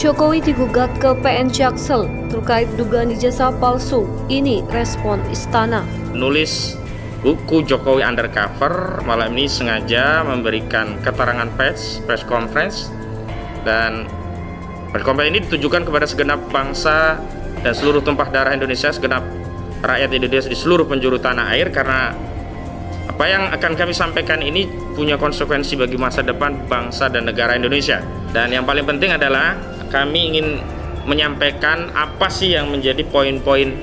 Jokowi digugat ke PN Jaksel terkait dugaan ijazah palsu. Ini respon istana. Nulis buku Jokowi Undercover malam ini sengaja memberikan keterangan press conference, dan press conference ini ditujukan kepada segenap bangsa dan seluruh tumpah darah Indonesia, segenap rakyat Indonesia di seluruh penjuru tanah air, karena apa yang akan kami sampaikan ini punya konsekuensi bagi masa depan bangsa dan negara Indonesia. Dan yang paling penting adalah kami ingin menyampaikan apa sih yang menjadi poin-poin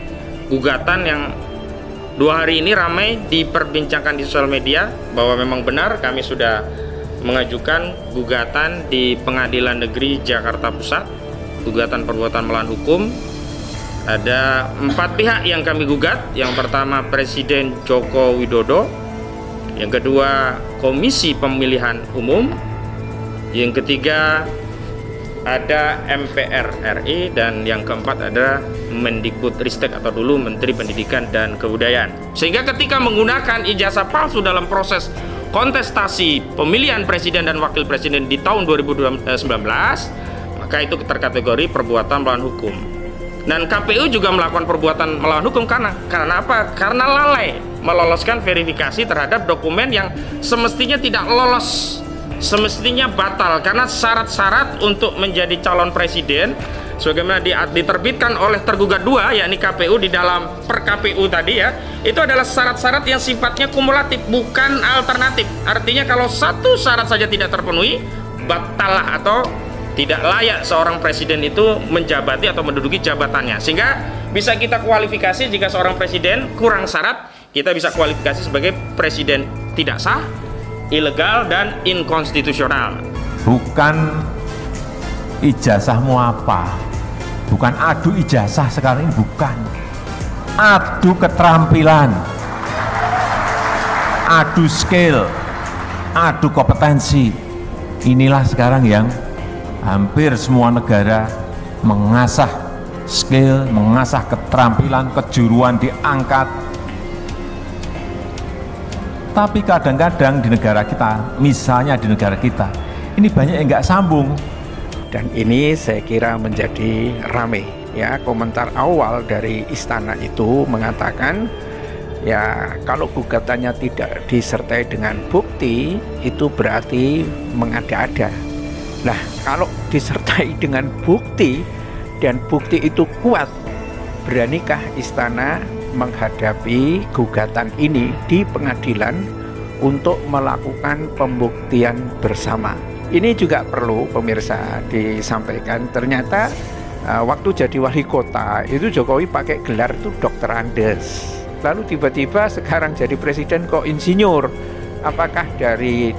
gugatan yang 2 hari ini ramai diperbincangkan di sosial media, bahwa memang benar kami sudah mengajukan gugatan di Pengadilan Negeri Jakarta Pusat, gugatan perbuatan melawan hukum. Ada 4 pihak yang kami gugat. Yang pertama Presiden Joko Widodo, yang kedua Komisi Pemilihan Umum, yang ketiga ada MPR RI, dan yang keempat ada Mendikbudristek atau dulu Menteri Pendidikan dan Kebudayaan. Sehingga ketika menggunakan ijazah palsu dalam proses kontestasi pemilihan presiden dan wakil presiden di tahun 2019, maka itu terkategori perbuatan melawan hukum. Dan KPU juga melakukan perbuatan melawan hukum karena apa? Karena lalai meloloskan verifikasi terhadap dokumen yang semestinya tidak lolos, semestinya batal, karena syarat-syarat untuk menjadi calon presiden sebagaimana diterbitkan oleh tergugat 2, yakni KPU di dalam per KPU tadi ya, itu adalah syarat-syarat yang sifatnya kumulatif, bukan alternatif. Artinya kalau satu syarat saja tidak terpenuhi, batal atau tidak layak seorang presiden itu menjabati atau menduduki jabatannya. Sehingga bisa kita kualifikasi jika seorang presiden kurang syarat, kita bisa kualifikasi sebagai presiden tidak sah, ilegal, dan inkonstitusional. Bukan ijazahmu apa, bukan adu ijazah sekarang ini, bukan. Adu keterampilan, adu skill, adu kompetensi. Inilah sekarang yang hampir semua negara mengasah skill, mengasah keterampilan, kejuruan diangkat. Tapi kadang-kadang di negara kita, misalnya di negara kita, ini banyak yang nggak sambung. Dan ini saya kira menjadi ramai ya. Komentar awal dari istana itu mengatakan ya, kalau gugatannya tidak disertai dengan bukti itu berarti mengada-ada. Nah, kalau disertai dengan bukti dan bukti itu kuat, beranikah istana menghadapi gugatan ini di pengadilan untuk melakukan pembuktian bersama? Ini juga perlu pemirsa disampaikan. Ternyata waktu jadi wali kota itu Jokowi pakai gelar itu Dr. Andes. Lalu tiba-tiba sekarang jadi presiden kok insinyur. Apakah dari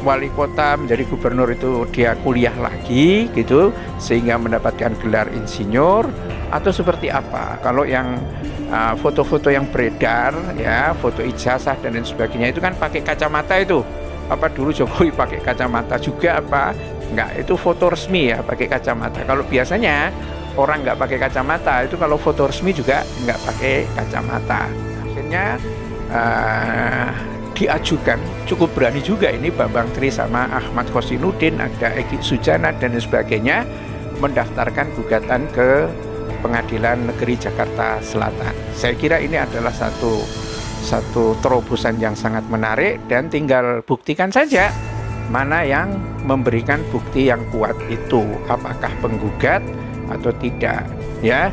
wali kota menjadi gubernur itu dia kuliah lagi gitu sehingga mendapatkan gelar insinyur, atau seperti apa? Kalau yang foto-foto yang beredar ya, foto ijazah dan lain sebagainya itu kan pakai kacamata itu. Apa dulu Jokowi pakai kacamata juga apa? Enggak, itu foto resmi ya pakai kacamata. Kalau biasanya orang nggak pakai kacamata itu kalau foto resmi juga nggak pakai kacamata. Akhirnya diajukan, cukup berani juga ini Bambang Tri sama Ahmad Khosinuddin, ada Egy Sujana dan sebagainya, mendaftarkan gugatan ke Pengadilan Negeri Jakarta Selatan. Saya kira ini adalah satu terobosan yang sangat menarik, dan tinggal buktikan saja mana yang memberikan bukti yang kuat itu, apakah penggugat atau tidak ya.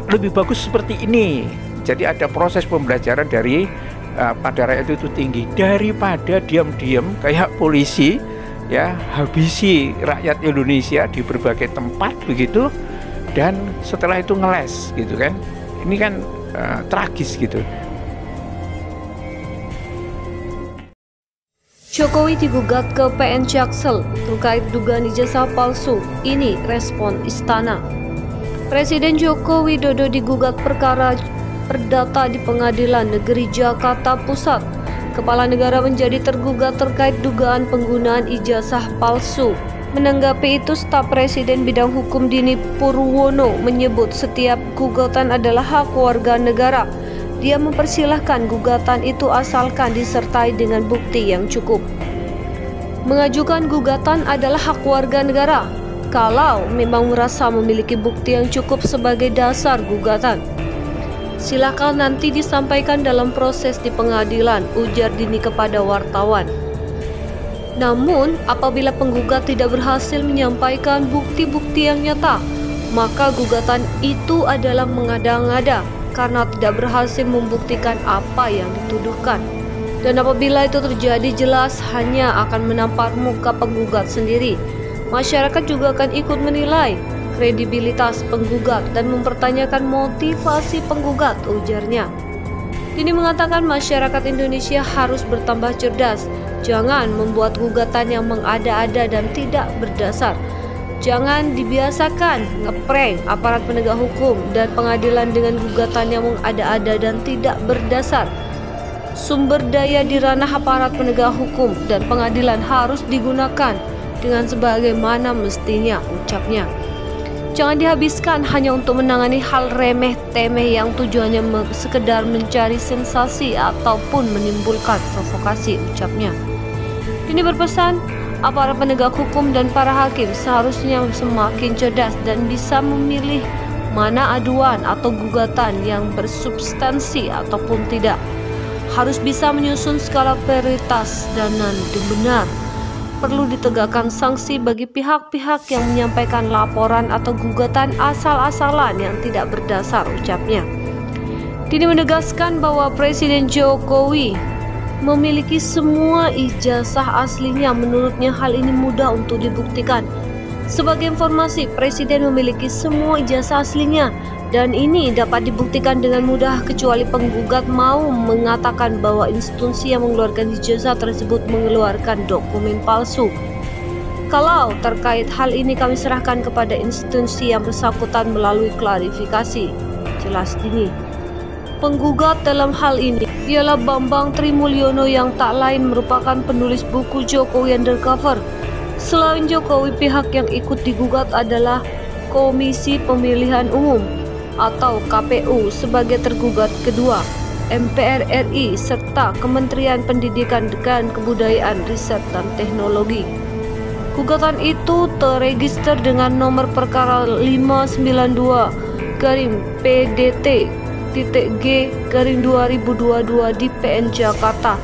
Lebih bagus seperti ini, jadi ada proses pembelajaran dari pada rakyat itu tinggi, daripada diam-diam kayak polisi ya, habisi rakyat Indonesia di berbagai tempat begitu, dan setelah itu ngeles gitu kan. Ini kan tragis gitu. Jokowi digugat ke PN Jaksel terkait dugaan ijazah palsu. Ini respon istana. Presiden Joko Widodo digugat perkara perdata di Pengadilan Negeri Jakarta Pusat. Kepala negara menjadi tergugat terkait dugaan penggunaan ijazah palsu. Menanggapi itu, staf Presiden bidang hukum Dini Purwono menyebut setiap gugatan adalah hak warga negara. Dia mempersilahkan gugatan itu asalkan disertai dengan bukti yang cukup. Mengajukan gugatan adalah hak warga negara. kalau memang merasa memiliki bukti yang cukup sebagai dasar gugatan. Silakan nanti disampaikan dalam proses di pengadilan, ujar Dini kepada wartawan. Namun, apabila penggugat tidak berhasil menyampaikan bukti-bukti yang nyata, maka gugatan itu adalah mengada-ngada karena tidak berhasil membuktikan apa yang dituduhkan. Dan apabila itu terjadi, jelas hanya akan menampar muka penggugat sendiri. Masyarakat juga akan ikut menilai kredibilitas penggugat dan mempertanyakan motivasi penggugat, ujarnya. Dini mengatakan masyarakat Indonesia harus bertambah cerdas. Jangan membuat gugatan yang mengada-ada dan tidak berdasar. Jangan dibiasakan ngeprank aparat penegak hukum dan pengadilan dengan gugatan yang mengada-ada dan tidak berdasar. Sumber daya di ranah aparat penegak hukum dan pengadilan harus digunakan dengan sebagaimana mestinya, ucapnya. Jangan dihabiskan hanya untuk menangani hal remeh-temeh yang tujuannya sekedar mencari sensasi ataupun menimbulkan provokasi, ucapnya. Ini berpesan, aparat penegak hukum dan para hakim seharusnya semakin cerdas dan bisa memilih mana aduan atau gugatan yang bersubstansi ataupun tidak. Harus bisa menyusun skala prioritas dan benar. Perlu ditegakkan sanksi bagi pihak-pihak yang menyampaikan laporan atau gugatan asal-asalan yang tidak berdasar, ucapnya. Dini menegaskan bahwa Presiden Jokowi memiliki semua ijazah aslinya. Menurutnya hal ini mudah untuk dibuktikan. Sebagai informasi, Presiden memiliki semua ijazah aslinya dan ini dapat dibuktikan dengan mudah kecuali penggugat mau mengatakan bahwa institusi yang mengeluarkan ijazah tersebut mengeluarkan dokumen palsu. Kalau terkait hal ini kami serahkan kepada institusi yang bersangkutan melalui klarifikasi, jelas Dini. Penggugat dalam hal ini ialah Bambang Trimulyono yang tak lain merupakan penulis buku Jokowi Undercover. Selain Jokowi, pihak yang ikut digugat adalah Komisi Pemilihan Umum atau KPU sebagai tergugat kedua, MPR RI serta Kementerian Pendidikan dan Kebudayaan, Riset dan Teknologi. Gugatan itu terregister dengan nomor perkara 592-PDT-G-2022 di PN Jakarta,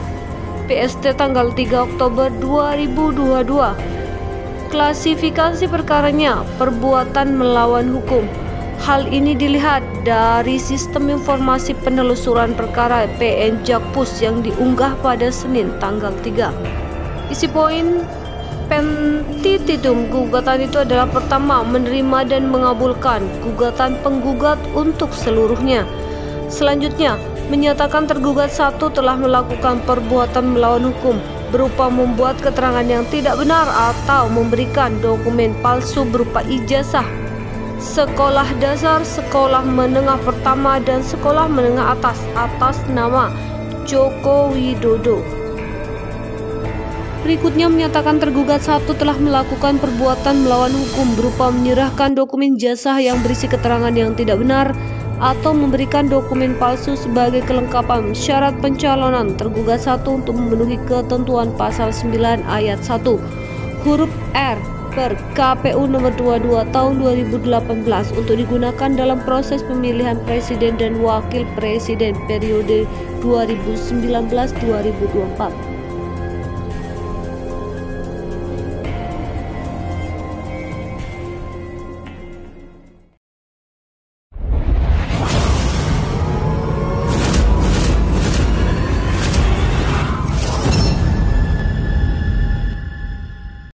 PST tanggal 3 Oktober 2022. Klasifikasi perkaranya perbuatan melawan hukum. Hal ini dilihat dari sistem informasi penelusuran perkara PN Jakpus yang diunggah pada Senin tanggal 3. Isi poin petitum gugatan itu adalah: pertama, menerima dan mengabulkan gugatan penggugat untuk seluruhnya. Selanjutnya, menyatakan tergugat satu telah melakukan perbuatan melawan hukum berupa membuat keterangan yang tidak benar atau memberikan dokumen palsu berupa ijazah sekolah dasar, sekolah menengah pertama, dan sekolah menengah atas nama Joko Widodo. Berikutnya menyatakan tergugat satu telah melakukan perbuatan melawan hukum berupa menyerahkan dokumen ijazah yang berisi keterangan yang tidak benar atau memberikan dokumen palsu sebagai kelengkapan syarat pencalonan tergugat satu untuk memenuhi ketentuan pasal 9 ayat 1 huruf R per KPU nomor 22 tahun 2018 untuk digunakan dalam proses pemilihan presiden dan wakil presiden periode 2019-2024.